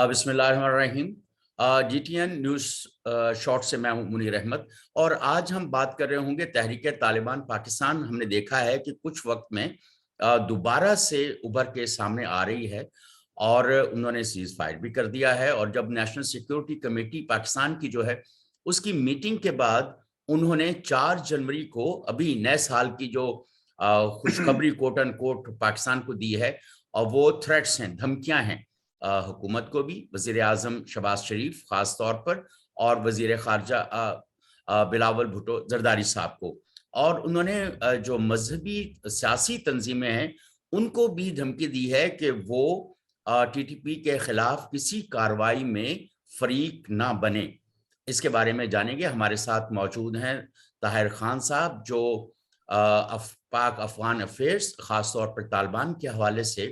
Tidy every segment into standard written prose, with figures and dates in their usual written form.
بسم اللہ الرحمن الرحیم۔ GTN نیوز شارٹ سے میں ہوں منیر احمد، اور آج ہم بات کر رہے ہوں گے تحریک طالبان پاکستان۔ ہم نے دیکھا ہے کہ کچھ وقت میں دوبارہ سے ابھر کے سامنے آ رہی ہے، اور انہوں نے سیز فائر بھی کر دیا ہے۔ اور جب نیشنل سیکیورٹی کمیٹی پاکستان کی جو ہے اس کی میٹنگ کے بعد انہوں نے 4 جنوری کو ابھی نئے سال کی جو خوشخبری کوٹ ان کوٹ پاکستان کو دی ہے، اور وہ تھریٹس ہیں، دھمکیاں ہیں حکومت کو بھی، وزیر اعظم شہباز شریف خاص طور پر، اور وزیر خارجہ بلاول بھٹو زرداری صاحب کو۔ اور انہوں نے جو مذہبی سیاسی تنظیمیں ہیں ان کو بھی دھمکی دی ہے کہ وہ TTP کے خلاف کسی کارروائی میں فریق نہ بنے۔ اس کے بارے میں جانیں گے، ہمارے ساتھ موجود ہیں طاہر خان صاحب، جو پاک افغان افیئرز خاص طور پر طالبان کے حوالے سے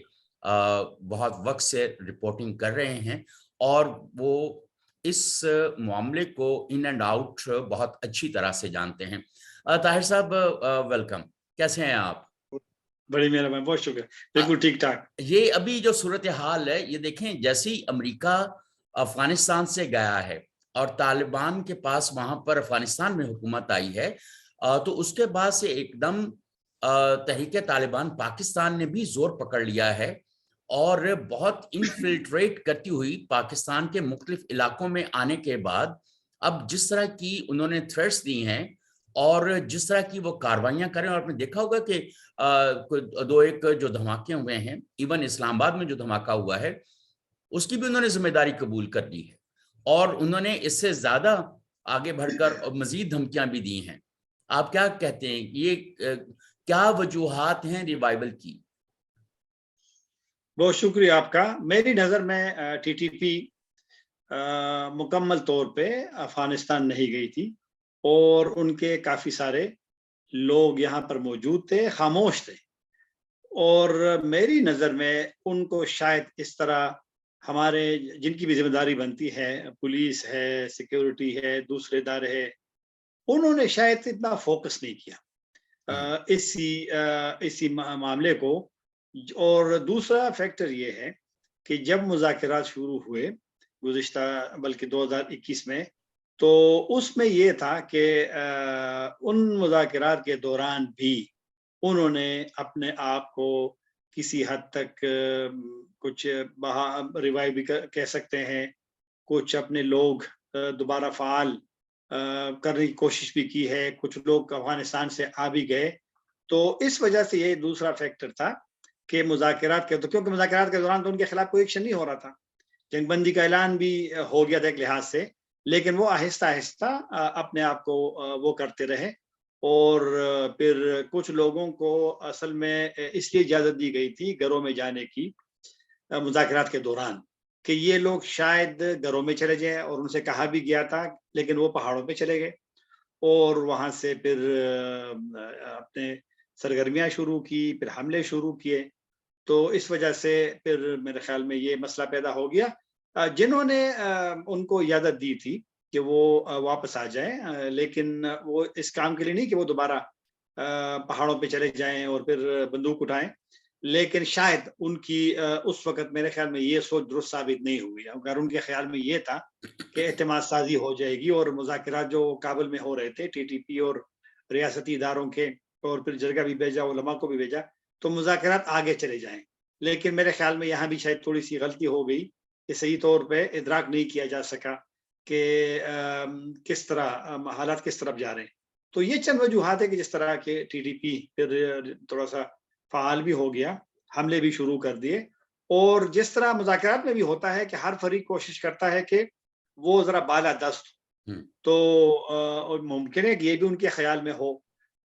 بہت وقت سے رپورٹنگ کر رہے ہیں، اور وہ اس معاملے کو ان اینڈ آؤٹ بہت اچھی طرح سے جانتے ہیں۔ طاہر صاحب ویلکم، کیسے ہیں آپ؟ بڑی مہربانی، بہت شکریہ، بالکل ٹھیک ٹھاک۔ یہ ابھی جو صورتحال ہے، یہ دیکھیں جیسے ہی امریکہ افغانستان سے گیا ہے اور طالبان کے پاس وہاں پر افغانستان میں حکومت آئی ہے، تو اس کے بعد سے ایک دم تحریک طالبان پاکستان نے بھی زور پکڑ لیا ہے، اور بہت انفلٹریٹ کرتی ہوئی پاکستان کے مختلف علاقوں میں آنے کے بعد اب جس طرح کی انہوں نے تھریٹس دی ہیں اور جس طرح کی وہ کاروائیاں کریں، اور آپ نے دیکھا ہوگا کہ دو ایک جو دھماکے ہوئے ہیں، ایون اسلام آباد میں جو دھماکہ ہوا ہے اس کی بھی انہوں نے ذمہ داری قبول کر لی ہے، اور انہوں نے اس سے زیادہ آگے بڑھ کر مزید دھمکیاں بھی دی ہیں۔ آپ کیا کہتے ہیں، یہ کیا وجوہات ہیں ریوائول کی؟ بہت شکریہ آپ کا۔ میری نظر میں TTP مکمل طور پہ افغانستان نہیں گئی تھی، اور ان کے کافی سارے لوگ یہاں پر موجود تھے، خاموش تھے، اور میری نظر میں ان کو شاید اس طرح ہمارے جن کی بھی ذمہ داری بنتی ہے، پولیس ہے، سیکیورٹی ہے، دوسرے ادارے ہے، انہوں نے شاید اتنا فوکس نہیں کیا اسی معاملے کو۔ اور دوسرا فیکٹر یہ ہے کہ جب مذاکرات شروع ہوئے گزشتہ بلکہ 2021 میں، تو اس میں یہ تھا کہ ان مذاکرات کے دوران بھی انہوں نے اپنے آپ کو کسی حد تک کچھ ریوائیو بھی کہہ سکتے ہیں، کچھ اپنے لوگ دوبارہ فعال کرنے کی کوشش بھی کی ہے، کچھ لوگ افغانستان سے آ بھی گئے۔ تو اس وجہ سے یہ دوسرا فیکٹر تھا کہ مذاکرات کے، کیونکہ مذاکرات کے دوران تو ان کے خلاف کوئی ایکشن نہیں ہو رہا تھا، جنگ بندی کا اعلان بھی ہو گیا تھا ایک لحاظ سے، لیکن وہ آہستہ آہستہ اپنے آپ کو وہ کرتے رہے۔ اور پھر کچھ لوگوں کو اصل میں اس لیے اجازت دی گئی تھی گھروں میں جانے کی مذاکرات کے دوران، کہ یہ لوگ شاید گھروں میں چلے جائیں، اور ان سے کہا بھی گیا تھا، لیکن وہ پہاڑوں پہ چلے گئے، اور وہاں سے پھر اپنے سرگرمیاں شروع کی، پھر حملے شروع کیے۔ تو اس وجہ سے پھر میرے خیال میں یہ مسئلہ پیدا ہو گیا۔ جنہوں نے ان کو اجازت دی تھی کہ وہ واپس آ جائیں، لیکن وہ اس کام کے لیے نہیں کہ وہ دوبارہ پہاڑوں پہ چلے جائیں اور پھر بندوق اٹھائیں، لیکن شاید ان کی اس وقت میرے خیال میں یہ سوچ درست ثابت نہیں ہوئی۔ اگر ان کے خیال میں یہ تھا کہ اعتماد سازی ہو جائے گی، اور مذاکرات جو کابل میں ہو رہے تھے TTP اور ریاستی اداروں کے، اور پھر جرگہ بھی بھیجا، علماء کو بھی بھیجا، تو مذاکرات آگے چلے جائیں، لیکن میرے خیال میں یہاں بھی شاید تھوڑی سی غلطی ہو گئی کہ صحیح طور پہ ادراک نہیں کیا جا سکا کہ کس طرح حالات کس طرف جا رہے ہیں۔ تو یہ چند وجوہات ہے کہ جس طرح کہ TTP پھر تھوڑا سا فعال بھی ہو گیا، حملے بھی شروع کر دیے، اور جس طرح مذاکرات میں بھی ہوتا ہے کہ ہر فریق کوشش کرتا ہے کہ وہ ذرا بالا دست، تو ممکن ہے کہ یہ بھی ان کے خیال میں ہو۔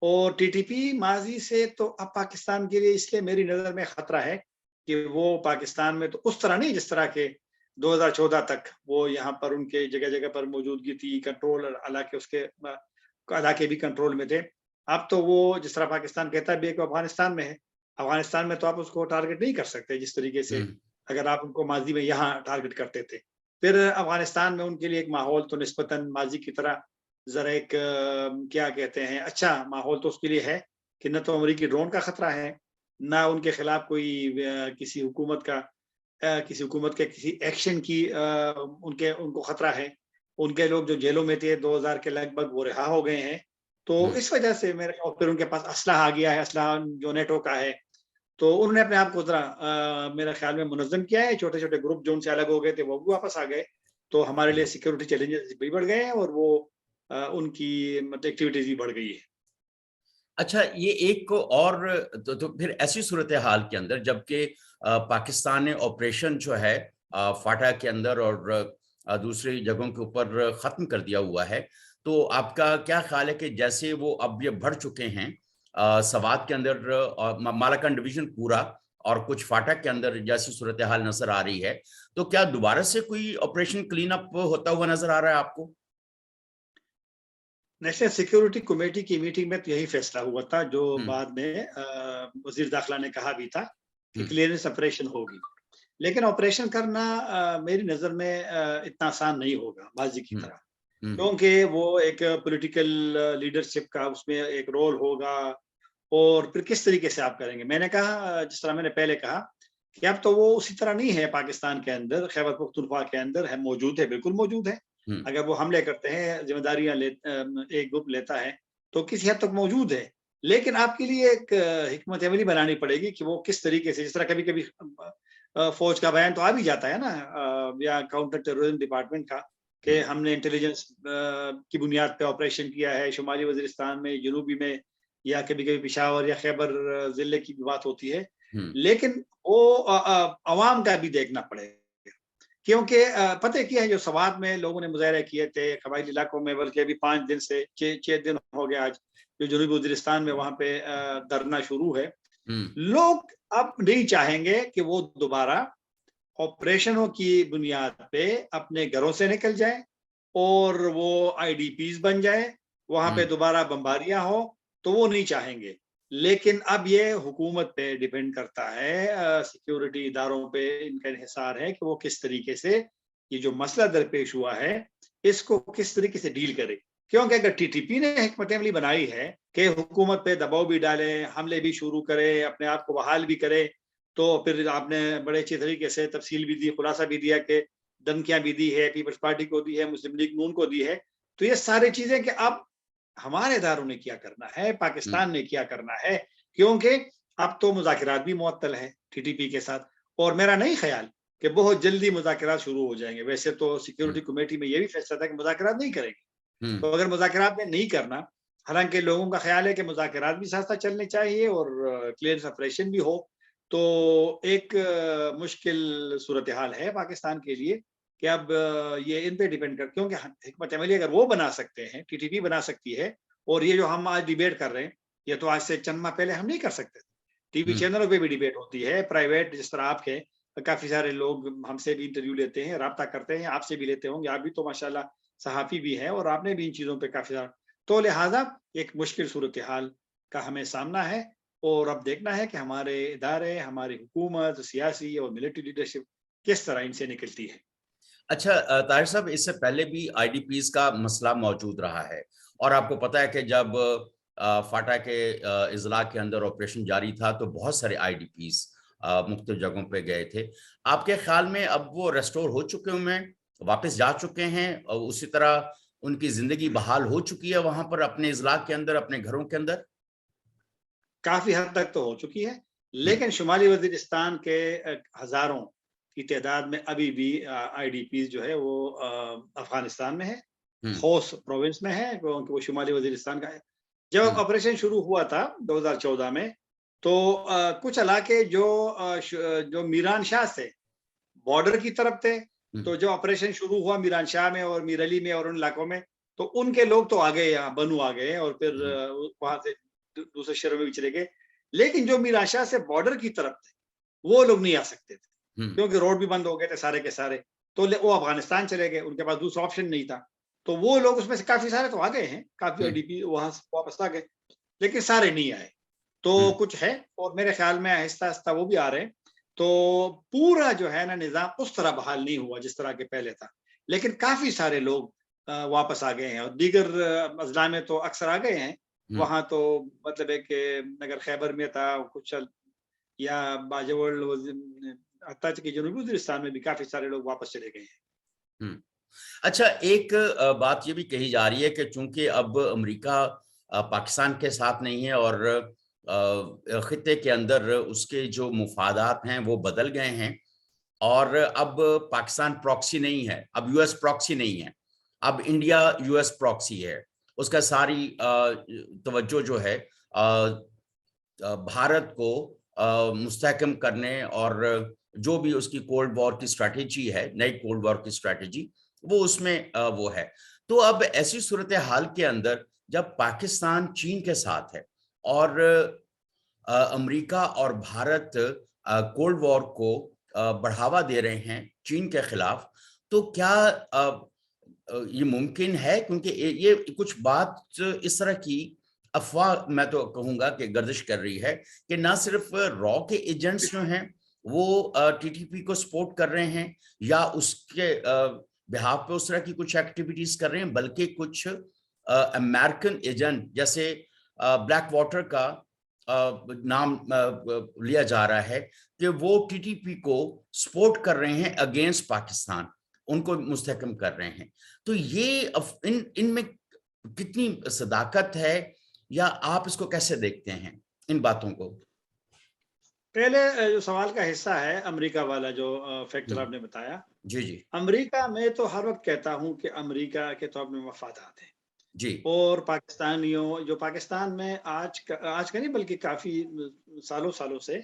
اور TTP ماضی سے تو اب پاکستان کے لیے اس لیے میری نظر میں خطرہ ہے کہ وہ پاکستان میں تو اس طرح نہیں جس طرح کے 2014 تک وہ یہاں پر ان کے جگہ جگہ پر موجودگی تھی، کنٹرول علاقے اس کے علاقے بھی کنٹرول میں تھے۔ اب تو وہ جس طرح پاکستان کہتا ہے کہ افغانستان میں ہے، افغانستان میں تو آپ اس کو ٹارگٹ نہیں کر سکتے جس طریقے سے اگر آپ ان کو ماضی میں یہاں ٹارگٹ کرتے تھے۔ پھر افغانستان میں ان کے لیے ایک ماحول تو نسبتاً ماضی کی طرح ذرا ایک کیا کہتے ہیں اچھا ماحول تو اس کے لیے ہے کہ نہ تو امریکی ڈرون کا خطرہ ہے، نہ ان کے خلاف کوئی کسی حکومت کا کسی حکومت کے کسی ایکشن کی ان کو خطرہ ہے. ان کے لوگ جو جیلوں میں تھے 2000 کے لگ بھگ وہ رہا ہو گئے ہیں. تو اس وجہ سے میرے اور پھر ان کے پاس اسلحہ آ گیا ہے, اسلحہ جو نیٹو کا ہے. تو انہوں نے اپنے آپ کو ذرا میرے خیال میں منظم کیا ہے. چھوٹے چھوٹے گروپ جو ان سے الگ ہو گئے تھے وہ بھی واپس آ گئے. تو ہمارے لیے سیکورٹی چیلنجز بھی بڑھ گئے ہیں اور وہ ان کی مطلب ایکٹیویٹیز بھی بڑھ گئی ہے. اچھا, یہ ایک کو اور تو پھر ایسی صورتحال کے اندر جبکہ پاکستان نے آپریشن جو ہے فاٹا کے اندر اور دوسری جگہوں کے اوپر ختم کر دیا ہوا ہے, تو آپ کا کیا خیال ہے کہ جیسے وہ اب یہ بڑھ چکے ہیں سوات کے اندر, مالاکنڈ ڈویژن پورا اور کچھ فاٹا کے اندر جیسی صورتحال نظر آ رہی ہے, تو کیا دوبارہ سے کوئی آپریشن کلین اپ ہوتا ہوا نظر آ رہا ہے آپ کو؟ نیشنل سیکورٹی کمیٹی کی میٹنگ میں تو یہی فیصلہ ہوا تھا جو بعد میں وزیر داخلہ نے کہا بھی تھا کہ کلیئرنس آپریشن ہوگی. لیکن آپریشن کرنا میری نظر میں اتنا آسان نہیں ہوگا ماضی کی طرح, کیونکہ وہ ایک پولیٹیکل لیڈرشپ کا اس میں ایک رول ہوگا. اور پھر کس طریقے سے آپ کریں گے؟ میں نے کہا, جس طرح میں نے پہلے کہا کہ اب تو وہ اسی طرح نہیں ہے. پاکستان کے اندر خیبر پختونخوا کے اندر ہے, موجود ہے, بالکل موجود ہے. اگر وہ حملے کرتے ہیں, ذمہ داریاں ایک گروپ لیتا ہے تو کسی حد تک موجود ہے. لیکن آپ کے لیے ایک حکمت عملی بنانی پڑے گی کہ وہ کس طریقے سے, جس طرح کبھی کبھی فوج کا بیان تو آ بھی جاتا ہے نا, یا کاؤنٹر ٹیررزم ڈپارٹمنٹ کا, کہ ہم نے انٹیلیجنس کی بنیاد پہ آپریشن کیا ہے شمالی وزیرستان میں, جنوبی میں, یا کبھی کبھی پشاور یا خیبر ضلع کی بھی بات ہوتی ہے. لیکن وہ عوام کا بھی دیکھنا پڑے گا, کیونکہ پتہ کیا ہے, جو سوات میں لوگوں نے مظاہرے کیے تھے قبائلی علاقوں میں, بلکہ ابھی 5 دن سے 6 دن ہو گیا آج, جو جنوبی وزیرستان میں وہاں پہ دھرنا شروع ہے. لوگ اب نہیں چاہیں گے کہ وہ دوبارہ آپریشنوں کی بنیاد پہ اپنے گھروں سے نکل جائیں اور وہ IDPs بن جائے, وہاں پہ دوبارہ بمباریاں ہو, تو وہ نہیں چاہیں گے. لیکن اب یہ حکومت پہ ڈیپینڈ کرتا ہے, سیکیورٹی اداروں پہ ان کا انحصار ہے کہ وہ کس طریقے سے یہ جو مسئلہ درپیش ہوا ہے اس کو کس طریقے سے ڈیل کرے. کیونکہ اگر TTP نے حکمت عملی بنائی ہے کہ حکومت پہ دباؤ بھی ڈالے, حملے بھی شروع کرے, اپنے آپ کو بحال بھی کرے, تو پھر آپ نے بڑے اچھے طریقے سے تفصیل بھی دی, خلاصہ بھی دیا کہ دھمکیاں بھی دی ہے, پیپلز پارٹی کو دی ہے, مسلم لیگ نون کو دی ہے. تو یہ ساری چیزیں کہ اب ہمارے اداروں نے کیا کرنا ہے, پاکستان نے کیا کرنا ہے, کیونکہ اب تو مذاکرات بھی معطل ہے TTP کے ساتھ, اور میرا نہیں خیال کہ بہت جلدی مذاکرات شروع ہو جائیں گے. ویسے تو سیکورٹی کمیٹی میں یہ بھی فیصلہ تھا کہ مذاکرات نہیں کریں گے, تو اگر مذاکرات میں نہیں کرنا, حالانکہ لوگوں کا خیال ہے کہ مذاکرات بھی ساتھ ساتھ چلنے چاہیے اور کلیئرنس آپریشن بھی ہو, تو ایک مشکل صورتحال ہے پاکستان کے لیے کہ اب یہ ان پہ ڈیپینڈ کر, کیونکہ حکمت عملی اگر وہ بنا سکتے ہیں, TTP بنا سکتی ہے, اور یہ جو ہم آج ڈیبیٹ کر رہے ہیں یہ تو آج سے چند ماہ پہلے ہم نہیں کر سکتے. TV چینلوں پہ بھی ڈیبیٹ ہوتی ہے, پرائیویٹ, جس طرح آپ کے کافی سارے لوگ ہم سے بھی انٹرویو لیتے ہیں, رابطہ کرتے ہیں, آپ سے بھی لیتے ہوں گے, آپ بھی تو ماشاءاللہ صحافی بھی ہیں اور آپ نے بھی ان چیزوں پہ کافی سارا, تو لہٰذا ایک مشکل صورتحال کا ہمیں سامنا ہے. اور اب دیکھنا ہے کہ ہمارے ادارے, ہماری حکومت, سیاسی اور ملٹری لیڈرشپ کس طرح ان سے نکلتی ہے. اچھا طاہر صاحب, اس سے پہلے بھی IDPs کا مسئلہ موجود رہا ہے, اور آپ کو پتا ہے کہ جب فاٹا کے اضلاع کے اندر آپریشن جاری تھا تو بہت سارے IDPs مختلف جگہوں پہ گئے تھے. آپ کے خیال میں اب وہ ریسٹور ہو چکے ہیں, واپس جا چکے ہیں, اور اسی طرح ان کی زندگی بحال ہو چکی ہے وہاں پر اپنے اضلاع کے اندر, اپنے گھروں کے اندر؟ کافی حد تک تو ہو چکی ہے, لیکن شمالی وزیرستان کے ہزاروں کی تعداد میں ابھی بھی IDPs جو ہے وہ افغانستان میں ہے, خوست پروونس میں ہے, کیونکہ وہ شمالی وزیرستان کا ہے. جب آپریشن شروع ہوا تھا 2014 میں, تو کچھ علاقے جو میران شاہ سے بارڈر کی طرف تھے, تو جو آپریشن شروع ہوا میران شاہ میں اور میر علی میں اور ان علاقوں میں, تو ان کے لوگ تو آ گئے, یہاں بنو آ گئے اور پھر وہاں سے دوسرے شہروں میں بھی چلے گئے. لیکن جو میران شاہ سے بارڈر کی طرف تھے وہ لوگ نہیں آ سکتے تھے, کیونکہ روڈ بھی بند ہو گئے تھے سارے کے سارے, تو وہ افغانستان چلے گئے, ان کے پاس دوسرا آپشن نہیں تھا. تو وہ لوگ اس میں سے کافی سارے تو آ گئے ہیں, کافی IDP وہاں سے واپس آ گئے, لیکن سارے نہیں آئے. تو کچھ ہے, اور میرے خیال میں آہستہ آہستہ وہ بھی آ رہے ہیں. تو پورا جو ہے نا نظام اس طرح بحال نہیں ہوا جس طرح کے پہلے تھا, لیکن کافی سارے لوگ واپس آ گئے ہیں, اور دیگر اضلاع میں تو اکثر آ گئے ہیں. وہاں تو مطلب ہے کہ اگر خیبر میں تھا کچھ, یا باجوڑ حتیٰ کہ جنوبی وزیرستان میں بھی کافی سارے لوگ واپس چلے گئے ہیں۔ اچھا، ایک بات یہ بھی کہی جا رہی ہے کہ چونکہ اب امریکہ پاکستان کے ساتھ نہیں ہے اور خطے کے اندر اس کے جو مفادات ہیں وہ بدل گئے ہیں، اور اب پاکستان پراکسی نہیں ہے، اب یو ایس پراکسی نہیں ہے، اب انڈیا یو ایس پراکسی ہے، اس کا ساری توجہ جو ہے بھارت کو مستحکم کرنے اور جو بھی اس کی کولڈ وار کی اسٹریٹجی ہے، نئی کولڈ وار کی اسٹریٹجی، وہ اس میں وہ ہے۔ تو اب ایسی صورتحال کے اندر جب پاکستان چین کے ساتھ ہے اور امریکہ اور بھارت کولڈ وار کو بڑھاوا دے رہے ہیں چین کے خلاف، تو کیا یہ ممکن ہے؟ کیونکہ یہ کچھ بات اس طرح کی افواہ میں تو کہوں گا کہ گردش کر رہی ہے کہ نہ صرف را کے ایجنٹس جو ہیں وہ ٹی ٹی پی کو سپورٹ کر رہے ہیں یا اس کے بہاف پہ اس طرح کی کچھ ایکٹیویٹیز کر رہے ہیں، بلکہ کچھ امریکن ایجنٹ جیسے بلیک واٹر کا نام لیا جا رہا ہے کہ وہ ٹی ٹی پی کو سپورٹ کر رہے ہیں اگینسٹ پاکستان، ان کو مستحکم کر رہے ہیں۔ تو یہ ان میں کتنی صداقت ہے، یا آپ اس کو کیسے دیکھتے ہیں ان باتوں کو؟ پہلے جو سوال کا حصہ ہے امریکہ والا جو فیکٹر آپ نے بتایا، جی جی امریکہ میں تو ہر وقت کہتا ہوں کہ امریکہ کے تو اپنے مفادات ہیں، جی اور پاکستانیوں جو پاکستان میں آج کا نہیں بلکہ کافی سالوں سے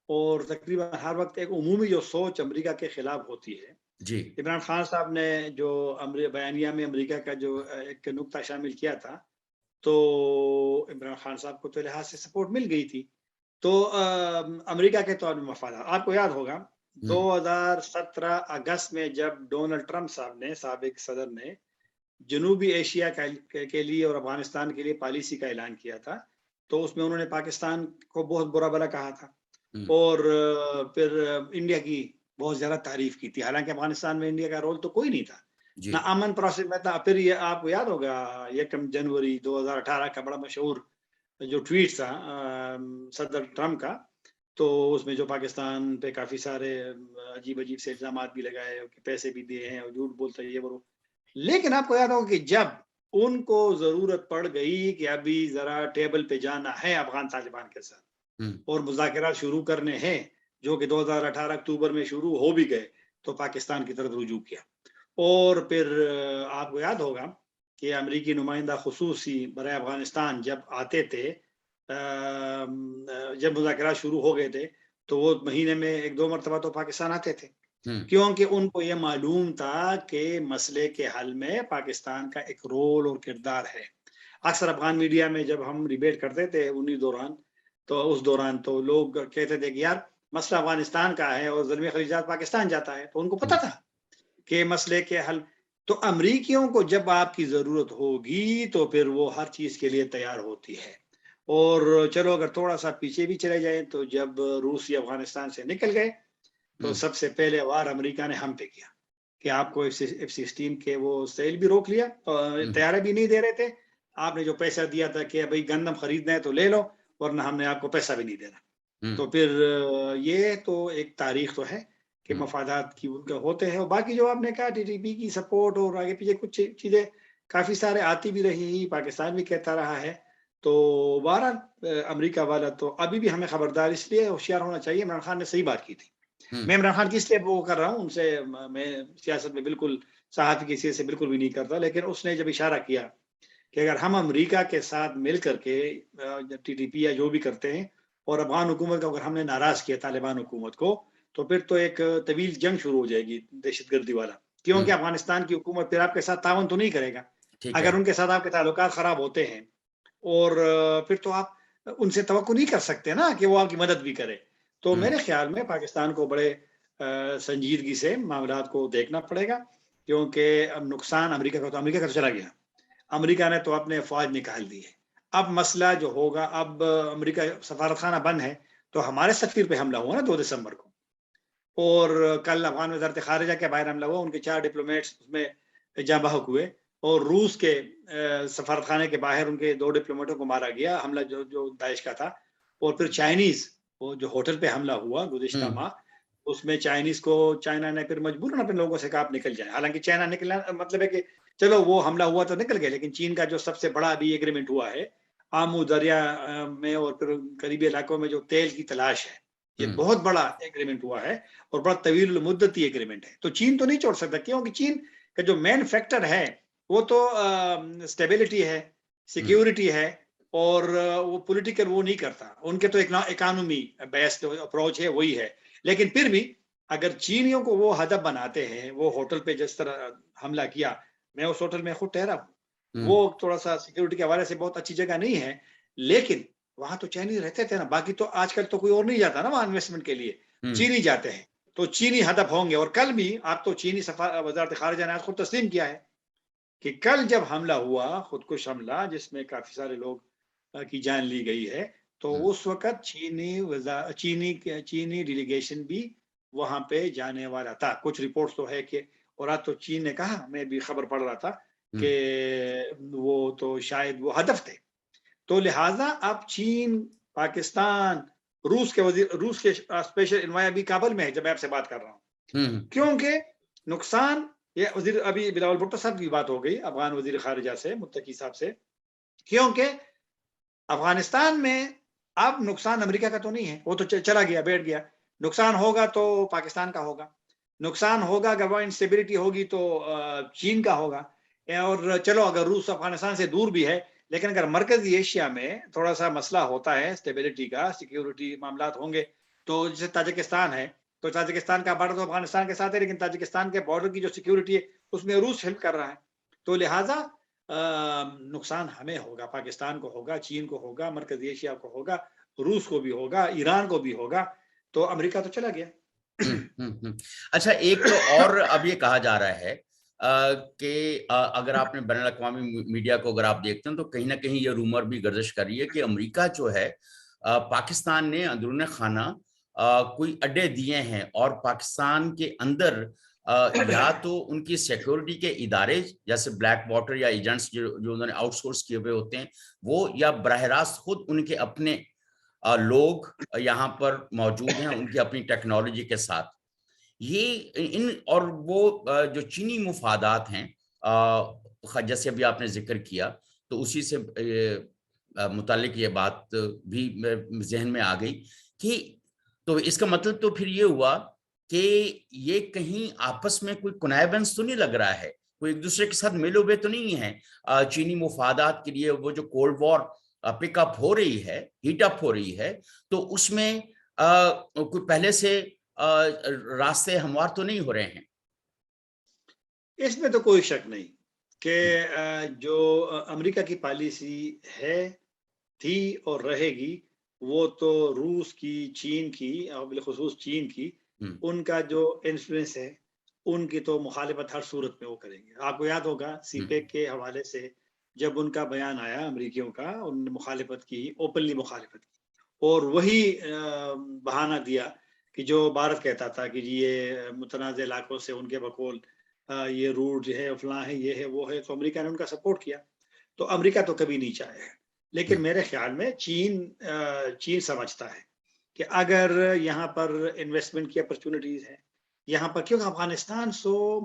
اور تقریباً ہر وقت ایک عمومی جو سوچ امریکہ کے خلاف ہوتی ہے۔ جی عمران خان صاحب نے جو بیانیہ میں امریکہ کا جو ایک نکتہ شامل کیا تھا، تو عمران خان صاحب کو تو لحاظ سے سپورٹ مل گئی تھی، تو امریکہ کے طور پر مفادات آپ کو یاد ہوگا 2017 اگست میں جب ڈونلڈ ٹرمپ صاحب نے، سابق صدر نے، جنوبی ایشیا کے لیے اور افغانستان کے لیے پالیسی کا اعلان کیا تھا، تو اس میں انہوں نے پاکستان کو بہت برا بھلا کہا تھا، اور پھر انڈیا کی بہت زیادہ تعریف کی تھی، حالانکہ افغانستان میں انڈیا کا رول تو کوئی نہیں تھا، نہ امن پروسیس میں تھا۔ پھر یہ آپ کو یاد ہوگا 1 جنوری 2018 کا بڑا مشہور جو ٹویٹ تھا صدر ٹرمپ کا، تو اس میں جو پاکستان پہ کافی سارے عجیب سے الزامات بھی لگائے کہ پیسے بھی دیے ہیں اور جھوٹ بولتا ہے یہ وہ۔ لیکن آپ کو یاد ہوگا کہ جب ان کو ضرورت پڑ گئی کہ ابھی ذرا ٹیبل پہ جانا ہے افغان طالبان کے ساتھ اور مذاکرات شروع کرنے ہیں، جو کہ 2018 اکتوبر میں شروع ہو بھی گئے، تو پاکستان کی طرف رجوع کیا۔ اور پھر آپ کو یاد ہوگا کہ امریکی نمائندہ خصوصی برائے افغانستان جب آتے تھے، جب مذاکرات شروع ہو گئے تھے، تو وہ مہینے میں 1-2 مرتبہ تو پاکستان آتے تھے، کیونکہ ان کو یہ معلوم تھا کہ مسئلے کے حل میں پاکستان کا ایک رول اور کردار ہے۔ اکثر افغان میڈیا میں جب ہم ڈیبیٹ کرتے تھے اس دوران تو لوگ کہتے تھے کہ یار مسئلہ افغانستان کا ہے اور زلمی خلیجات پاکستان جاتا ہے، تو ان کو پتا تھا کہ مسئلے کے حل تو امریکیوں کو جب آپ کی ضرورت ہوگی تو پھر وہ ہر چیز کے لیے تیار ہوتی ہے۔ اور چلو اگر تھوڑا سا پیچھے بھی چلے جائیں تو جب روس افغانستان سے نکل گئے تو سب سے پہلے وار امریکہ نے ہم پہ کیا کہ آپ کو F-16 کے وہ سیل بھی روک لیا، طیارے بھی نہیں دے رہے تھے، آپ نے جو پیسہ دیا تھا کہ بھائی گندم خریدنا ہے تو لے لو، ورنہ ہم نے آپ کو پیسہ بھی نہیں دینا۔ تو پھر یہ تو ایک تاریخ تو ہے کہ مفادات کی ان کے ہوتے ہیں، اور باقی جو آپ نے کہا ٹی ٹی پی کی سپورٹ اور آگے پیچھے کچھ چیزیں کافی سارے آتی بھی رہی، پاکستان بھی کہتا رہا ہے، تو بہرحال امریکہ والا تو ابھی بھی ہمیں خبردار اس لیے ہوشیار ہونا چاہیے۔ عمران خان نے صحیح بات کی تھی، میں عمران خان کی اس لیے وہ کر رہا ہوں، ان سے میں سیاست میں بالکل صحافی کی حیثیت سے بالکل بھی نہیں کرتا، لیکن اس نے جب اشارہ کیا کہ اگر ہم امریکہ کے ساتھ مل کر کے ٹی ٹی پی یا جو بھی کرتے ہیں اور افغان حکومت کو اگر ہم نے ناراض کیا، طالبان حکومت کو، تو پھر تو ایک طویل جنگ شروع ہو جائے گی دہشت گردی والا، کیونکہ افغانستان کی حکومت پھر آپ کے ساتھ تعاون تو نہیں کرے گا اگر ان کے ساتھ آپ کے تعلقات خراب ہوتے ہیں، اور پھر تو آپ ان سے توقع نہیں کر سکتے نا کہ وہ آپ کی مدد بھی کرے۔ تو میرے خیال میں پاکستان کو بڑے سنجیدگی سے معاملات کو دیکھنا پڑے گا، کیونکہ اب نقصان امریکہ کا تو امریکہ کا چلا گیا، امریکہ نے تو اپنے فوج نکال دی ہے۔ اب مسئلہ جو ہوگا، اب امریکہ سفارت خانہ بند ہے تو ہمارے سفیر پہ حملہ ہوا نا 2 دسمبر کو، اور کل افغان وزارت خارجہ کے باہر حملہ ہوا، ان کے 4 ڈپلومیٹس اس میں جاں بحق ہوئے، اور روس کے سفارت خانے کے باہر ان کے 2 ڈپلومیٹوں کو مارا گیا، حملہ جو داعش کا تھا۔ اور پھر چائنیز وہ جو ہوٹل پہ حملہ ہوا گزشتہ ماہ، اس میں چائنا نے پھر مجبوراً اپنے لوگوں سے کہا آپ نکل جائیں. حالانکہ چائنا نکلنا مطلب ہے کہ چلو وہ حملہ ہوا تو نکل گئے, لیکن چین کا جو سب سے بڑا ابھی ایگریمنٹ ہوا ہے آمو دریا میں اور پھر قریبی علاقوں میں جو تیل کی تلاش ہے, یہ بہت بڑا ایگریمنٹ ہوا ہے اور بڑا طویل المدتی ایگریمنٹ ہے. تو چین تو نہیں چھوڑ سکتا, کیونکہ چین کا جو مین فیکٹر ہے وہ تو اسٹیبلٹی ہے, سیکیورٹی ہے, اور وہ پولیٹیکل وہ نہیں کرتا. ان کے تو اکانومی بیسڈ اپروچ ہے, وہی ہے. لیکن پھر بھی اگر چینیوں کو وہ ہدف بناتے ہیں, وہ ہوٹل پہ جس طرح حملہ کیا, میں اس ہوٹل میں خود ٹھہرا ہوں, وہ تھوڑا سا سیکیورٹی کے حوالے سے بہت اچھی جگہ نہیں ہے, لیکن وہاں تو چینی رہتے تھے نا. باقی تو آج کل تو کوئی اور نہیں جاتا نا وہاں انویسٹمنٹ کے لیے, چینی جاتے ہیں. تو چینی ہدف ہوں گے. اور کل بھی آپ تو چینی وزارت خارجہ نے خود تسلیم کیا ہے کہ کل جب حملہ ہوا, خودکش حملہ جس میں کافی سارے لوگ کی جان لی گئی ہے, تو اس وقت چینی ڈیلیگیشن بھی وہاں پہ جانے والا تھا. کچھ رپورٹس تو ہے کہ, اور آج تو چین نے کہا, میں بھی خبر پڑھ رہا تھا کہ وہ تو شاید وہ ہدف تھے. تو لہٰذا اب چین, پاکستان, روس کے اسپیشل انوائے ابھی کابل میں ہے جب میں آپ سے بات کر رہا ہوں, کیونکہ نقصان یہ وزیر ابھی بلاول بھٹو صاحب کی بات ہو گئی افغان وزیر خارجہ سے, متقی صاحب سے, کیونکہ افغانستان میں اب نقصان امریکہ کا تو نہیں ہے, وہ تو چلا گیا, بیٹھ گیا. نقصان ہوگا تو پاکستان کا ہوگا, نقصان ہوگا اگر وہ انسٹیبلٹی ہوگی تو چین کا ہوگا. اور چلو اگر روس افغانستان سے دور بھی ہے, لیکن اگر مرکزی ایشیا میں تھوڑا سا مسئلہ ہوتا ہے اسٹیبلٹی کا, سیکیورٹی معاملات ہوں گے, تو جیسے تاجکستان ہے, تو تاجکستان کا بارڈر تو افغانستان کے ساتھ ہے, لیکن تاجکستان کے بارڈر کی جو سیکیورٹی ہے اس میں روس ہیلپ کر رہا ہے. تو لہٰذا نقصان ہمیں ہوگا, پاکستان کو ہوگا, چین کو ہوگا, مرکزی ایشیا کو ہوگا, روس کو بھی ہوگا, ایران کو بھی ہوگا. تو امریکہ تو چلا گیا. اچھا, ایک تو اور اب یہ کہا جا رہا ہے کہ اگر آپ نے بین الاقوامی میڈیا کو اگر آپ دیکھتے ہیں تو کہیں نہ کہیں یہ رومر بھی گردش کر رہی ہے کہ امریکہ جو ہے پاکستان نے اندرون خانہ کوئی اڈے دیے ہیں, اور پاکستان کے اندر یا تو ان کی سیکیورٹی کے ادارے جیسے بلیک واٹر یا ایجنٹس جو انہوں نے آؤٹ سورس کیے ہوئے ہوتے ہیں, وہ یا براہ راست خود ان کے اپنے لوگ یہاں پر موجود ہیں ان کی اپنی ٹیکنالوجی کے ساتھ. یہ اور وہ جو چینی مفادات ہیں جیسے ابھی آپ نے ذکر کیا, تو اسی سے متعلق یہ بات بھی ذہن میں آ گئی کہ تو اس کا مطلب تو پھر یہ ہوا کہ یہ کہیں آپس میں کوئی کنائبنس تو نہیں لگ رہا ہے, کوئی ایک دوسرے کے ساتھ ملو بے تو نہیں ہے چینی مفادات کے لیے. وہ جو کولڈ وار پک اپ ہو رہی ہے, ہیٹ اپ ہو رہی ہے, تو اس میں کوئی پہلے سے راستے ہموار تو نہیں ہو رہے ہیں. اس میں تو کوئی شک نہیں کہ جو امریکہ کی پالیسی ہے, تھی اور رہے گی, وہ تو روس کی, چین کی, اور بالخصوص چین کی, ان کا جو انفلوئنس ہے, ان کی تو مخالفت ہر صورت میں وہ کریں گے. آپ کو یاد ہوگا سی پیک کے حوالے سے جب ان کا بیان آیا امریکیوں کا, ان نے مخالفت کی, اوپنلی مخالفت کی, اور وہی بہانہ دیا کہ جو بھارت کہتا تھا کہ یہ متنازع علاقوں سے ان کے بقول یہ روٹ جو ہے فلاں ہے, یہ ہے, وہ ہے, تو امریکہ نے ان کا سپورٹ کیا. تو امریکہ تو کبھی نہیں چاہے, لیکن میرے خیال میں چین سمجھتا ہے کہ اگر یہاں پر انویسٹمنٹ کی اپرچونٹیز ہیں یہاں پر, کیونکہ افغانستان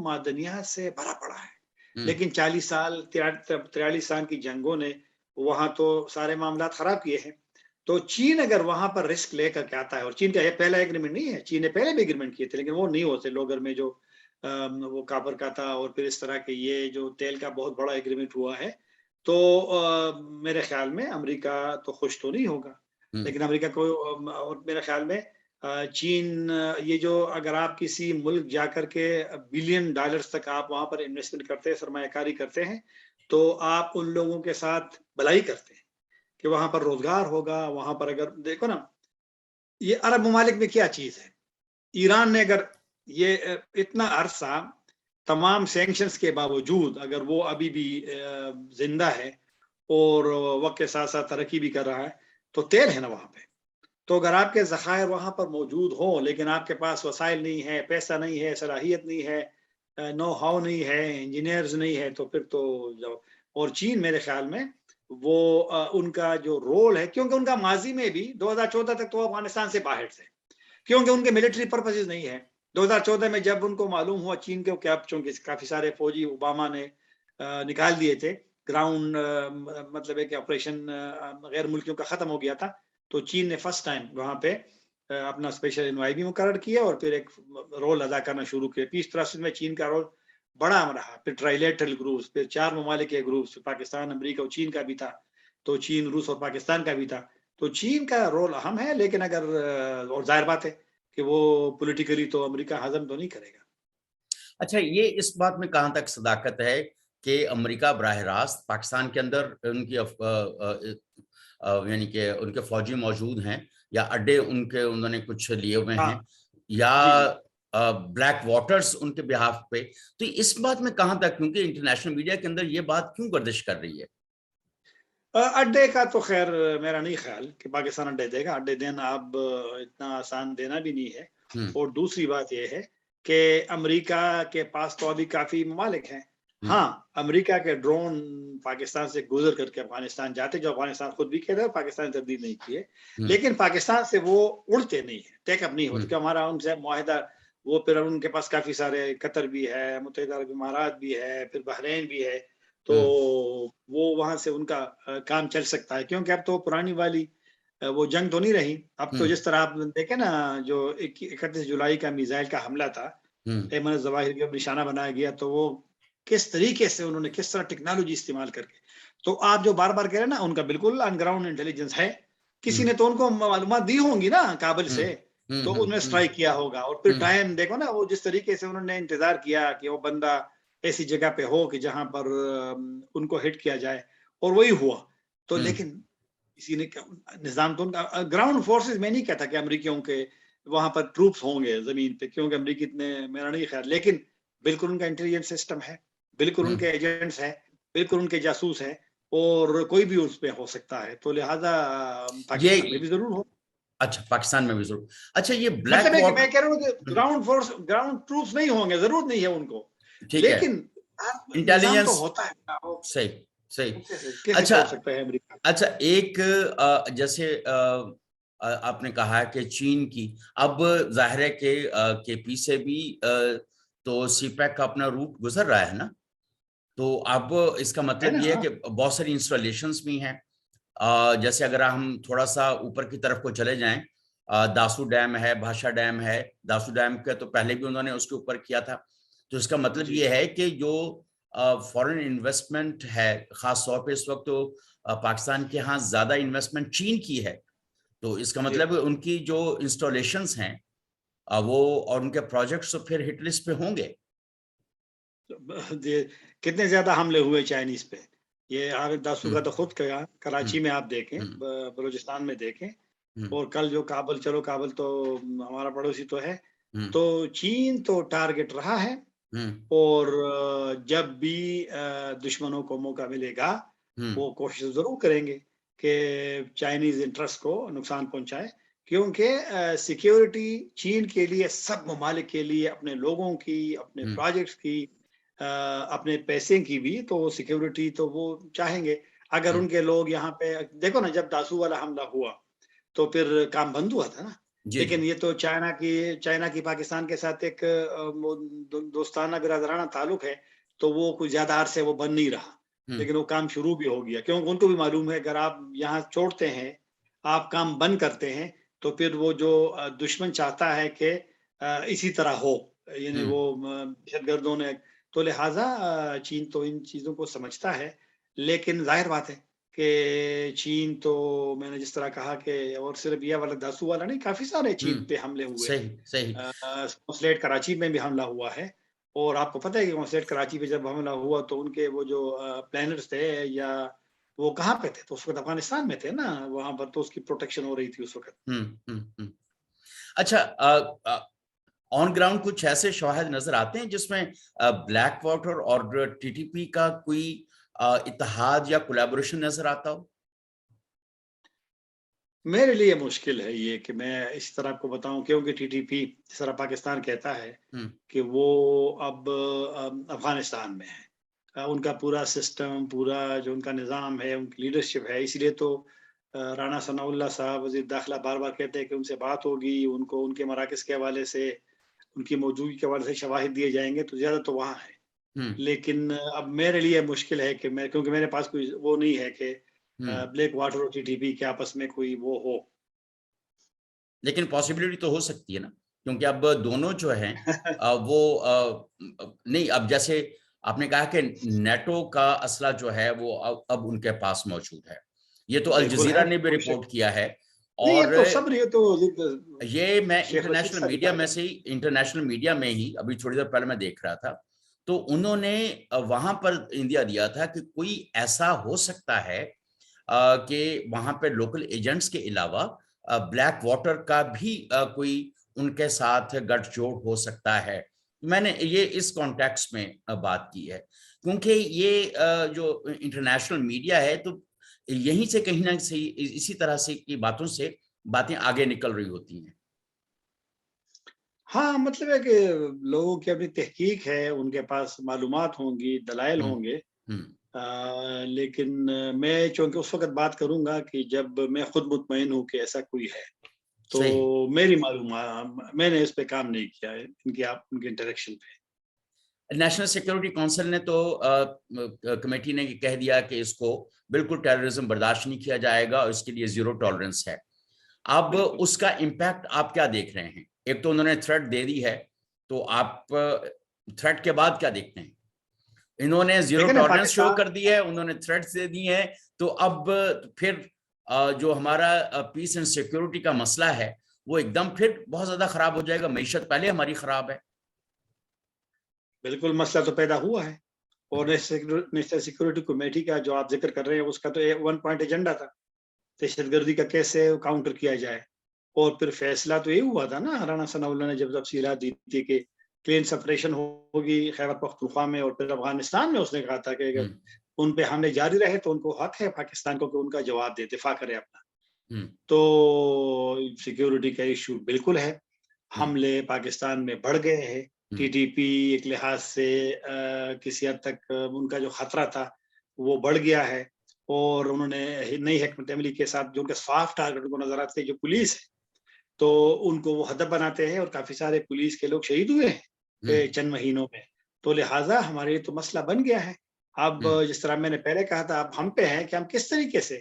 معدنیات سے بھرا پڑا ہے, لیکن 43 سال کی جنگوں نے وہاں تو سارے معاملات خراب کیے ہیں. تو چین اگر وہاں پر رسک لے کر کے آتا ہے, اور چین کا یہ پہلا ایگریمنٹ نہیں ہے, چین نے پہلے بھی ایگریمنٹ کیے تھے لیکن وہ نہیں ہوتے, لوگر میں جو وہ کاپر کا تھا, اور پھر اس طرح کے یہ جو تیل کا بہت بڑا ایگریمنٹ ہوا ہے, تو میرے خیال میں امریکہ تو خوش تو نہیں ہوگا. لیکن امریکہ کو, اور میرے خیال میں چین, یہ جو اگر آپ کسی ملک جا کر کے بلین ڈالرز تک آپ وہاں پر انویسٹمنٹ کرتے ہیں, سرمایہ کاری کرتے ہیں, تو آپ ان لوگوں کے ساتھ بھلائی کرتے ہیں کہ وہاں پر روزگار ہوگا. وہاں پر اگر دیکھو نا, یہ عرب ممالک میں کیا چیز ہے, ایران نے اگر یہ اتنا عرصہ تمام سینکشنز کے باوجود اگر وہ ابھی بھی زندہ ہے اور وقت کے ساتھ ساتھ ترقی بھی کر رہا ہے, تو تیل ہے نا وہاں پہ. تو اگر آپ کے ذخائر وہاں پر موجود ہوں لیکن آپ کے پاس وسائل نہیں ہے, پیسہ نہیں ہے, صلاحیت نہیں ہے, نو ہاؤ نہیں ہے, انجینئرز نہیں ہے, تو پھر تو جاؤ. اور چین میرے خیال میں وہ ان کا جو رول ہے, کیونکہ ان کا ماضی میں بھی 2014 تک تو افغانستان سے باہر تھے, کیونکہ ان کے ملٹری پرپسز نہیں ہے. 2014 میں جب ان کو معلوم ہوا چین کے کیا چونکہ کافی سارے فوجی اوباما نے نکال دیے تھے گراؤنڈ، مطلب ہے کہ آپریشن غیر ملکیوں کا ختم ہو گیا تھا، تو چین نے فرسٹ ٹائم وہاں پہ اپنا اسپیشل انوائے بھی مقرر کیا اور پھر ایک رول ادا کرنا شروع کیا. پیس پروسیس میں چین کا رول بڑا رہا. پھر ٹرائلیٹرل گروپس، پھر 4 ممالک کے گروپس، پاکستان، امریکہ اور چین کا بھی تھا، تو چین، روس اور پاکستان کا بھی تھا. تو چین کا رول اہم ہے، لیکن اگر اور ظاہر بات ہے کہ وہ پولیٹیکلی تو امریکہ ہضم تو نہیں کرے گا. اچھا، یہ اس بات میں کہاں تک صداقت ہے کہ امریکہ براہ راست پاکستان کے اندر ان کی یعنی کہ ان کے فوجی موجود ہیں یا اڈے ان کے انہوں نے کچھ لیے ہوئے ہاں ہیں یا جی جی بلیک واٹرز ان کے بہاف پہ، تو اس بات میں کہاں تک، کیونکہ انٹرنیشنل میڈیا کے اندر یہ بات کیوں گردش کر رہی ہے؟ اڈے کا تو خیر میرا نہیں خیال کہ پاکستان اڈے دے گا. اڈے دینا اب اتنا آسان دینا بھی نہیں ہے. اور دوسری بات یہ ہے کہ امریکہ کے پاس تو ابھی کافی ممالک ہیں. ہاں، امریکہ کے ڈرون پاکستان سے گزر کر کے افغانستان جاتے، جو افغانستان خود بھی کہہ رہا ہے، پاکستان تردید نہیں کی ہے، لیکن پاکستان سے وہ اڑتے نہیں ہیں، ٹیک اپ نہیں ہوتے، کہ ہمارا ان سے معاہدہ. وہ پھر ان کے پاس کافی سارے، قطر بھی ہے، متحدہ عرب امارات بھی ہے، پھر بحرین بھی ہے، تو وہ وہاں سے ان کا کام چل سکتا ہے. کیونکہ اب تو پرانی والی وہ جنگ تو نہیں رہی. اب تو جس طرح آپ دیکھیں نا، جو 31 جولائی کا میزائل کا حملہ تھا، ایمن الظواہر کا نشانہ بنایا گیا، تو وہ کس طریقے سے انہوں نے کس طرح ٹیکنالوجی استعمال کر کے. تو آپ جو بار بار کہہ رہے ہیں نا، ان کا بالکل آن گراؤنڈ انٹیلیجنس ہے. کسی نے تو ان کو معلومات دی ہوں گی نا کابل سے، تو ان نے اسٹرائک کیا ہوگا. اور پھر ٹائم دیکھو نا، وہ جس طریقے سے انہوں نے انتظار کیا کہ وہ بندہ ایسی جگہ پہ ہو کہ جہاں پر ان کو ہٹ کیا جائے، اور وہی ہوا. تو لیکن کسی نے نظام تو گراؤنڈ فورسز، میں نہیں کہتا کہ امریکیوں کے وہاں پر ٹروپس ہوں گے زمین پہ، کیونکہ امریکی اتنے میرا نہیں خیال، لیکن بالکل ان کا انٹیلیجنس سسٹم ہے، بالکل ان کے ایجنٹس ہیں، بالکل ان کے جاسوس ہیں، اور کوئی بھی اس پہ ہو سکتا ہے. تو لہٰذا پاکستان میں بھی ضرور ہو. اچھا، پاکستان میں بھی ضرور. اچھا، یہ مطلب بلیک ہے کہ واٹر، میں کہہ رہا ہوں کہ گراؤنڈ فورس، گراؤنڈ ٹروپس نہیں ہوں گے، ضرورت نہیں ہے ان کو، ٹھیک ہے، لیکن نظام تو انٹیلیجنس، ہوتا ہے. صحیح صحیح. کیسے اچھا توڑ سکتا ہے امریکہ؟ اچھا، ایک جیسے آپ نے کہا کہ چین کی، اب ظاہر ہے کہ کے پی سے بھی تو سی پیک کا اپنا روٹ گزر رہا ہے نا، تو اب اس کا مطلب یہ ہے کہ بہت ساری انسٹالیشنز بھی ہیں. جیسے اگر ہم تھوڑا سا اوپر کی طرف کو چلے جائیں، داسو ڈیم ہے، بھاشا ڈیم ہے. داسو ڈیم کا تو پہلے بھی انہوں نے اس کے اوپر کیا تھا. تو اس کا مطلب یہ ہے کہ جو فورن انویسٹمنٹ ہے، خاص طور پہ اس وقت تو پاکستان کے ہاں زیادہ انویسٹمنٹ چین کی ہے. تو اس کا مطلب ان کی جو انسٹالیشنز ہیں وہ اور ان کے پروجیکٹس تو پھر ہٹ لسٹ پہ ہوں گے. کتنے زیادہ حملے ہوئے چائنیز پہ. یہ عابد داسو کا تو خود کیا، کراچی میں آپ دیکھیں، بلوچستان میں دیکھیں، اور کل جو کابل، چلو کابل تو ہمارا پڑوسی تو ہے، تو چین تو ٹارگٹ رہا ہے. اور جب بھی دشمنوں کو موقع ملے گا، وہ کوشش ضرور کریں گے کہ چائنیز انٹرسٹ کو نقصان پہنچائے. کیونکہ سیکیورٹی چین کے لیے، سب ممالک کے لیے، اپنے لوگوں کی، اپنے پروجیکٹس کی، اپنے پیسے کی بھی، تو سیکیورٹی تو وہ چاہیں گے. اگر ان کے لوگ یہاں پہ دیکھو نا، جب داسو والا حملہ ہوا تو پھر کام بند ہوا تھا نا. لیکن یہ تو چائنا کی پاکستان کے ساتھ ایک دوستانہ برادرانہ تعلق ہے، تو وہ کچھ زیادہ عرصے وہ بند نہیں رہا. لیکن وہ کام شروع بھی ہو گیا، کیونکہ ان کو بھی معلوم ہے اگر آپ یہاں چھوڑتے ہیں، آپ کام بند کرتے ہیں، تو پھر وہ جو دشمن چاہتا ہے کہ اسی طرح ہو، یعنی وہ دہشت گردوں نے. تو لہٰذا چین تو ان چیزوں کو سمجھتا ہے. لیکن ظاہر بات ہے کہ چین تو، میں نے جس طرح کہا کہ، اور صرف یہ والا داسو والا نہیں، کافی سارے چین پہ حملے ہوئے. قونصلیٹ کراچی میں بھی حملہ ہوا ہے. اور آپ کو پتہ ہے کہ قونصلیٹ کراچی پہ جب حملہ ہوا تو ان کے وہ جو پلانرز تھے، یا وہ کہاں پہ تھے؟ تو اس وقت افغانستان میں تھے نا، وہاں پر تو اس کی پروٹیکشن ہو رہی تھی اس وقت. اچھا، آن گراؤنڈ کچھ ایسے شواہد نظر آتے ہیں جس میں بلیک واٹر اور ٹی ٹی پی کا کوئی اتحاد یا کولیبوریشن نظر آتا ہو؟ میرے لیے مشکل ہے یہ کہ میں اس طرح کو بتاؤں، کیونکہ ٹی ٹی پی جس طرح پاکستان کہتا ہے کہ وہ اب افغانستان میں ہے، ان کا پورا سسٹم، پورا جو ان کا نظام ہے، ان کی لیڈرشپ ہے، اس لیے تو رانا ثناء اللہ صاحب وزیر داخلہ بار بار کہتے ہیں کہ ان سے بات ہوگی، ان کو ان کے مراکز کے حوالے سے، ان کی موجودگی کے حوالے سے شواہد دیے جائیں گے، تو زیادہ تو وہاں ہے. ہوں لیکن اب میرے لیے مشکل ہے کہ میں، کیونکہ میرے پاس کوئی وہ نہیں ہے کہ ہوں بلیک واٹر اور TTP کے آپس میں کوئی وہ ہو. لیکن پاسبلٹی تو ہو سکتی ہے نا، کیونکہ اب دونوں جو ہیں وہ نہیں، اب جیسے آپ نے کہا کہ نیٹو کا اسلحہ جو ہے وہ اب ان کے پاس موجود ہے، یہ تو بالکل الجزیرہ ہے، نے بھی کوئی شک رپورٹ کیا ہے. نہیں. اور یہ تو یہ میں شیخ رشید انٹرنیشنل صاحب بھی میڈیا کہا میں کرتے سے ہی، انٹرنیشنل میڈیا میں ہی ابھی تھوڑی دیر پہلے میں دیکھ رہا تھا، تو انہوں نے وہاں پر انڈیا دیا تھا کہ کوئی ایسا ہو سکتا ہے کہ وہاں پہ لوکل ایجنٹس کے علاوہ بلیک واٹر کا بھی کوئی ان کے ساتھ گٹھ جوڑ ہو سکتا ہے. میں نے یہ اس کانٹیکس میں بات کی ہے، کیونکہ یہ جو انٹرنیشنل میڈیا ہے تو یہیں سے کہیں نہ کہیں اسی طرح سے کی باتوں سے باتیں آگے نکل رہی ہوتی ہیں. ہاں، مطلب ہے کہ لوگوں کی اپنی تحقیق ہے، ان کے پاس معلومات ہوں گی، دلائل ہوں ہوں گے. ہوں لیکن میں چونکہ اس وقت بات کروں گا کہ جب میں خود مطمئن ہوں کہ ایسا کوئی ہے، تو صحیح. میری معلومات، میں نے اس پہ کام نہیں کیا ہے، ان کی انٹریکشن پہ. نیشنل سیکورٹی کونسل نے تو کمیٹی نے کہہ دیا کہ اس کو بالکل ٹیررزم برداشت نہیں کیا جائے گا اور اس کے لیے زیرو ٹالرنس ہے. اب بالکل. اس کا امپیکٹ آپ کیا دیکھ رہے ہیں؟ ایک تو انہوں نے تھریٹ دے دی ہے، تو آپ تھریٹ کے بعد کیا دیکھتے ہیں؟ انہوں نے زیرو دیکھیں نا ٹالرنس شو پاکستان، کر دی ہے، انہوں نے تھریٹس دے دی ہیں، تو اب پھر جو ہمارا پیس اینڈ سیکورٹی کا مسئلہ ہے وہ ایک دم پھر بہت زیادہ خراب ہو جائے گا. معیشت پہلے ہماری خراب ہے. بالکل مسئلہ تو پیدا ہوا ہے. اور نیشنل سیکورٹی کمیٹی کا جو آپ ذکر کر رہے ہیں، اس کا تو 1 پوائنٹ ایجنڈا تھا، دہشت گردی کا کیسے کاؤنٹر کیا جائے. اور پھر فیصلہ تو یہ ہوا تھا نا، رانا ثناء اللہ نے جب تفصیلات دی تھی کہ کلین سپریشن ہوگی خیبر پختونخوا میں اور پھر افغانستان میں. اس نے کہا تھا کہ اگر ہوں ان پہ حملے جاری رہے تو ان کو حق ہے پاکستان کو کہ ان کا جواب دے، دفاع کرے اپنا. ہوں تو سیکیورٹی کا ایشو بالکل ہے. ہوں حملے پاکستان میں بڑھ گئے ہیں. ہوں TTP ایک لحاظ سے کسی حد تک ان کا جو خطرہ تھا وہ بڑھ گیا ہے. اور انہوں نے نئی حکمت عملی کے ساتھ جو ان کے سافٹ ٹارگٹ کو نظر آتے ہیں، جو پولیس ہے، تو ان کو وہ ہدف بناتے ہیں. اور کافی سارے پولیس کے لوگ شہید ہوئے ہوں ہیں چند مہینوں میں. تو لہٰذا ہمارے لیے تو مسئلہ بن گیا ہے. اب ہوں جس طرح میں نے پہلے کہا تھا، اب ہم پہ ہے کہ ہم کس طریقے سے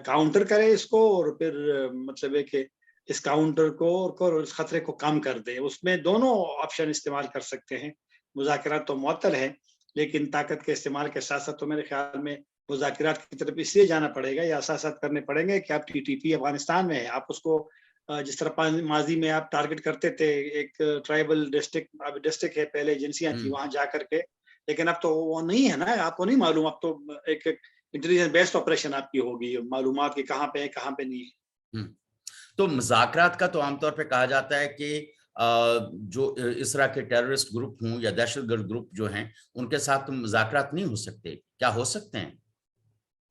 کاؤنٹر کریں اس کو، اور پھر مطلب ہے کہ اس کاؤنٹر کو اور اس خطرے کو کم کر دیں. اس میں دونوں آپشن استعمال کر سکتے ہیں. مذاکرات تو معطل ہے، لیکن طاقت کے استعمال کے ساتھ ساتھ تو میرے خیال میں مذاکرات کی طرف اس لیے جانا پڑے گا یا احساسات کرنے پڑیں گے کہ آپ TTP افغانستان میں ہے. آپ اس کو جس طرح ماضی میں آپ ٹارگٹ کرتے تھے، ایک ٹرائبل ڈسٹرکٹ ہے، پہلے ایجنسیاں تھیں ہوں وہاں جا کر کے، لیکن اب تو وہ نہیں ہے نا. آپ کو نہیں معلوم، اب تو ایک انٹیلیجنس بیسڈ آپریشن آپ کی ہوگی، معلومات کی کہاں پہ ہے کہاں پہ نہیں ہے. ہوں تو مذاکرات کا تو عام طور پہ کہا جاتا ہے کہ جو اس طرح کے ٹیررسٹ گروپ ہوں یا دہشت گرد گروپ جو ہیں ان کے ساتھ مذاکرات نہیں ہو سکتے. کیا ہو سکتے ہیں؟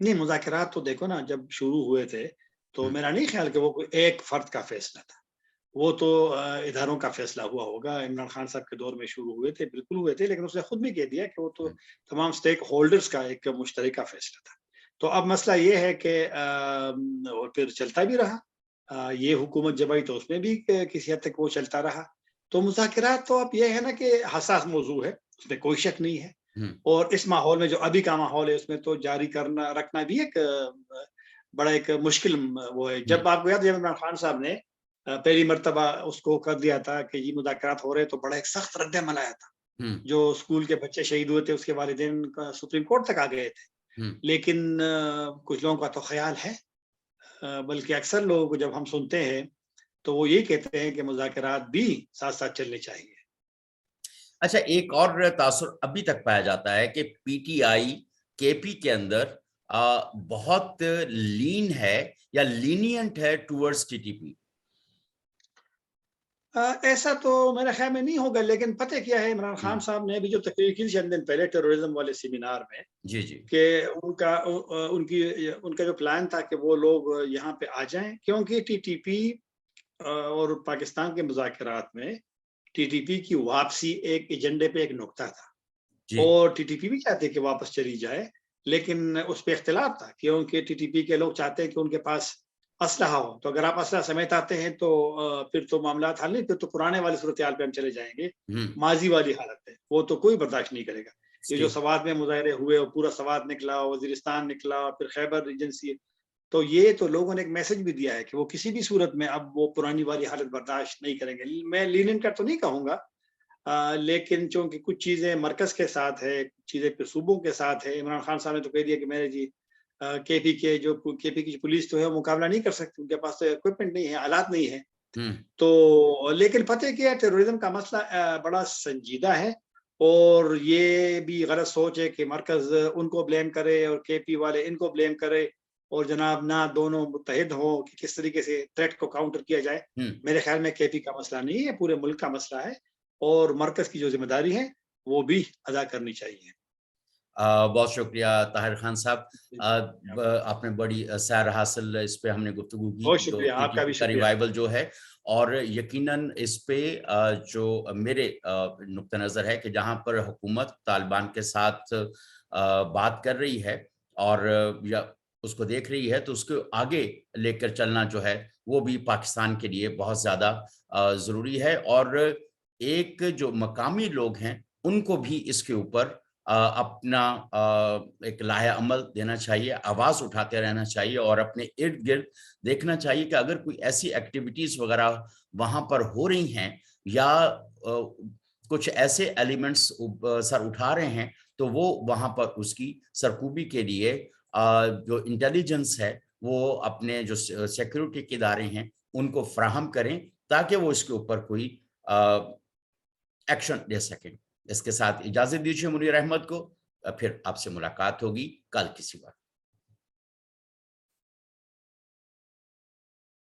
نہیں، مذاکرات تو دیکھو نا جب شروع ہوئے تھے تو ہوں میرا نہیں خیال کہ وہ کوئی ایک فرد کا فیصلہ تھا. وہ تو اداروں کا فیصلہ ہوا ہوگا. عمران خان صاحب کے دور میں شروع ہوئے تھے، بالکل ہوئے تھے، لیکن اس نے خود بھی کہہ دیا کہ وہ تو ہوں تمام سٹیک ہولڈرز کا ایک مشترکہ فیصلہ تھا. تو اب مسئلہ یہ ہے کہ اور پھر چلتا بھی رہا. یہ حکومت جب آئی تو اس میں بھی کسی حد تک وہ چلتا رہا. تو مذاکرات تو اب یہ ہے نا کہ حساس موضوع ہے، اس میں کوئی شک نہیں ہے. ہوں اور اس ماحول میں جو ابھی کا ماحول ہے، اس میں تو جاری کرنا رکھنا بھی ایک بڑا ایک مشکل وہ ہے. ہوں جب آپ کو یاد ہے عمران خان صاحب نے پہلی مرتبہ اس کو کر دیا تھا کہ یہ مذاکرات ہو رہے، تو بڑا ایک سخت رد عمل آیا تھا. ہوں جو اسکول کے بچے شہید ہوئے تھے، اس کے والدین کا سپریم کورٹ تک آ گئے تھے. ہوں لیکن کچھ لوگوں کا تو خیال ہے، بلکہ اکثر لوگوں کو جب ہم سنتے ہیں تو وہ یہ کہتے ہیں کہ مذاکرات بھی ساتھ ساتھ چلنے چاہیے. اچھا، ایک اور تاثر ابھی تک پایا جاتا ہے کہ PTI KP کے اندر بہت لین ہے یا لینینٹ ہے ٹورڈز TTP. ایسا تو میرے خیال میں نہیں ہوگا، لیکن پتہ کیا ہے، عمران خان صاحب نے ابھی جو تقریر کی چند دن پہلے ٹیررزم والے سیمینار میں، جی جی کہ ان کا جو پلان تھا کہ وہ لوگ یہاں پہ آ جائیں، کیونکہ TTP اور پاکستان کے مذاکرات میں TTP کی واپسی ایک ایجنڈے پہ ایک نقطہ تھا. جی اور TTP بھی چاہتے کہ واپس چلی جائے، لیکن اس پہ اختلاف تھا کیونکہ ٹی ٹی پی کے لوگ چاہتے ہیں کہ ان کے پاس اسلحہ ہو، تو اگر آپ اسلحہ سمیت آتے ہیں تو پھر تو معاملات حل نہیں، پھر تو پرانے والی صورتحال پہ ہم چلے جائیں گے، ماضی والی حالت ہے، وہ تو کوئی برداشت نہیں کرے گا۔ یہ جو سوات میں مظاہرے ہوئے اور پورا سوات نکلا، وزیرستان نکلا، پھر خیبر ریجنسی، تو یہ تو لوگوں نے ایک میسج بھی دیا ہے کہ وہ کسی بھی صورت میں اب وہ پرانی والی حالت برداشت نہیں کریں گے۔ میں لینن کا تو نہیں کہوں گا، لیکن چونکہ کچھ چیزیں مرکز کے ساتھ ہے، کچھ چیزیں پھر صوبوں کے ساتھ ہے۔ عمران خان صاحب نے تو کہہ دیا کہ میرے جی کے پی کی پولیس تو ہے وہ مقابلہ نہیں کر سکتی، ان کے پاس تو اکوپمنٹ نہیں ہے، آلات نہیں ہے۔ تو لیکن پتہ کیا ہے، ٹیرورزم کا مسئلہ بڑا سنجیدہ ہے، اور یہ بھی غلط سوچ ہے کہ مرکز ان کو بلیم کرے اور کے پی والے ان کو بلیم کرے، اور جناب نہ دونوں متحد ہوں کہ کس طریقے سے تھریٹ کو کاؤنٹر کیا جائے۔ میرے خیال میں کے پی کا مسئلہ نہیں ہے، پورے ملک کا مسئلہ ہے، اور مرکز کی جو ذمہ داری ہے وہ بھی ادا کرنی چاہیے۔ بہت شکریہ طاہر خان صاحب، آپ نے بڑی سیر حاصل اس پہ ہم نے گفتگو کی، بہت جو شکریہ، آپ کا بھی شکریہ۔ ریوائول جو ہے، اور یقیناً اس پہ جو میرے نقطہ نظر ہے کہ جہاں پر حکومت طالبان کے ساتھ بات کر رہی ہے اور یا اس کو دیکھ رہی ہے، تو اس کو آگے لے کر چلنا جو ہے وہ بھی پاکستان کے لیے بہت زیادہ ضروری ہے، اور ایک جو مقامی لوگ ہیں ان کو بھی اس کے اوپر اپنا ایک لائحہ عمل دینا چاہیے، آواز اٹھاتے رہنا چاہیے، اور اپنے ارد گرد دیکھنا چاہیے کہ اگر کوئی ایسی ایکٹیویٹیز وغیرہ وہاں پر ہو رہی ہیں یا کچھ ایسے ایلیمنٹس سر اٹھا رہے ہیں، تو وہ وہاں پر اس کی سرکوبی کے لیے جو انٹیلیجنس ہے وہ اپنے جو سیکیورٹی کے ادارے ہیں ان کو فراہم کریں، تاکہ وہ اس کے اوپر کوئی ایکشن لے سکیں۔ اس کے ساتھ اجازت دیجیے منیر احمد کو، پھر آپ سے ملاقات ہوگی کل کسی وقت۔